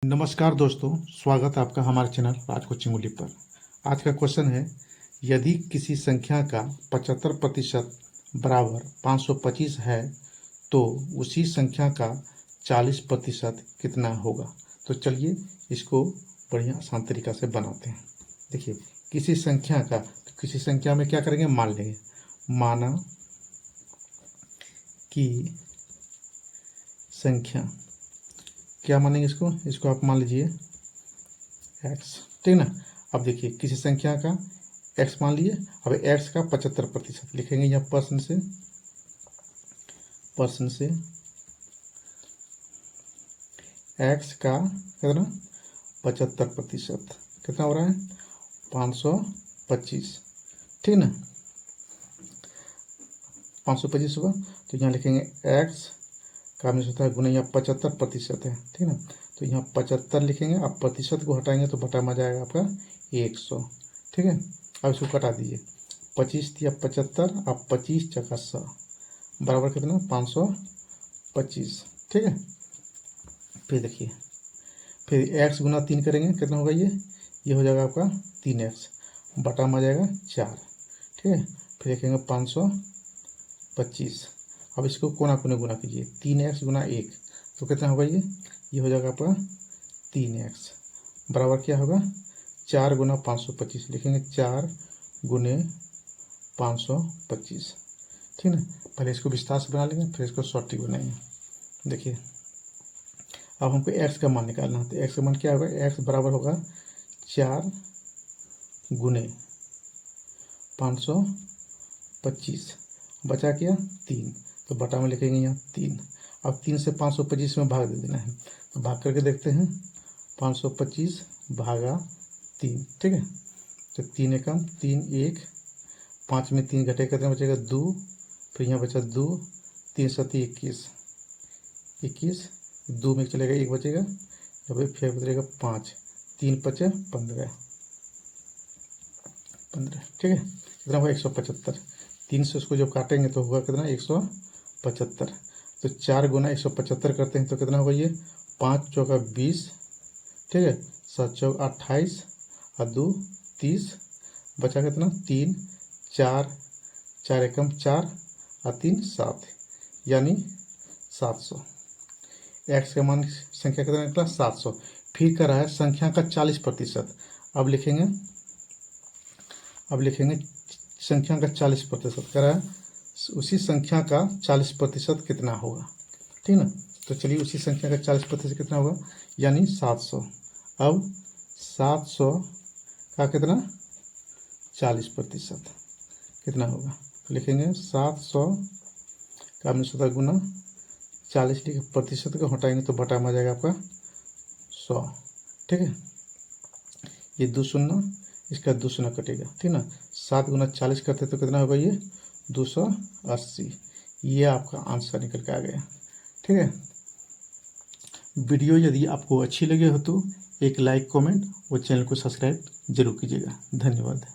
नमस्कार दोस्तों, स्वागत है आपका हमारे चैनल राज कोचिंग उली पर। आज का क्वेश्चन है, यदि किसी संख्या का 75% बराबर 525 है तो उसी संख्या का 40% कितना होगा। तो चलिए इसको बढ़िया आसान तरीका से बनाते हैं। देखिए, किसी संख्या में क्या करेंगे, मान लेंगे। माना कि संख्या, क्या मानेंगे इसको आप मान लीजिए x, ठीक ना। अब देखिए, किसी संख्या का x मान लिए। अब x का 75% लिखेंगे यहाँ परसेंट से x का कितना 75% कितना हो रहा है 525, ठीक ना। 525 हुआ तो यहाँ लिखेंगे x का हमें होता है गुना, यहाँ 75% है, ठीक ना। तो यहाँ 75 लिखेंगे। अब प्रतिशत को हटाएंगे तो बटा में जाएगा आपका 100, ठीक है। अब इसको कटा दीजिए, 25 दिया 75, अब 25 चका 100 बराबर कितना 525, ठीक है। फिर देखिए, फिर x गुना 3 करेंगे, कितना होगा ये हो जाएगा आपका 3x बटा में जाएगा 4, ठीक है। फिर लिखेंगे 525। अब इसको कोना कोने गुना कीजिए, 3x गुना 1 तो कितना होगा ये हो जाएगा आपका 3x बराबर क्या होगा 4 गुना 525, लिखेंगे 4 गुने 525, ठीक है। पहले इसको विस्तार से बना लेंगे, फिर इसको सॉर्टिंग बनाएंगे। देखिए, अब हमको x का मान निकालना है। तो x का मान क्या होगा, x बराबर होगा 4 गुने 525, बचा क्या 3, तो बटा में लिखेंगे यहाँ 3। अब 3 से 525 में भाग दे देना है, तो भाग करके देखते हैं 525 भागा 3, ठीक है। तो 3 एकम 3 1, 5 में 3 घटे कितना बचेगा 2, फिर यहाँ बचा 2, 3 7 21, 2 में चलेगा 1 बचेगा, फिर बचेगा 5, 3 5 15, ठीक है। कितना होगा 175। 3 से उसको जब काटेंगे तो होगा कितना 175। तो 4 गुना 175 करते हैं तो कितना होगा 5 चौका 20, ठीक है, 7 चौका 28 और 2 30, बचा कितना 3 4 4 एकम 4 और 3 7, यानी 700। x का मान संख्या कितना निकला 700। फिर कर रहा है संख्या का 40%। अब लिखेंगे संख्या का 40% कर रहा है, उसी संख्या का 40% कितना होगा, ठीक ना। तो चलिए, उसी संख्या का 40% कितना होगा, यानी 700। अब 700 का कितना 40% कितना होगा, तो लिखेंगे 700 का हमने सोचा गुना 40, लिखे प्रतिशत को हटाएंगे तो बटा में आ जाएगा आपका 100, ठीक है। ये 2 शून्य, इसका 2 शून्य कटेगा, ठीक ना। 7 गुना 40 करते तो कितना होगा 280। ये आपका आंसर निकल के आ गया, ठीक है। वीडियो यदि आपको अच्छी लगे हो तो एक लाइक कमेंट और चैनल को सब्सक्राइब जरूर कीजिएगा। धन्यवाद।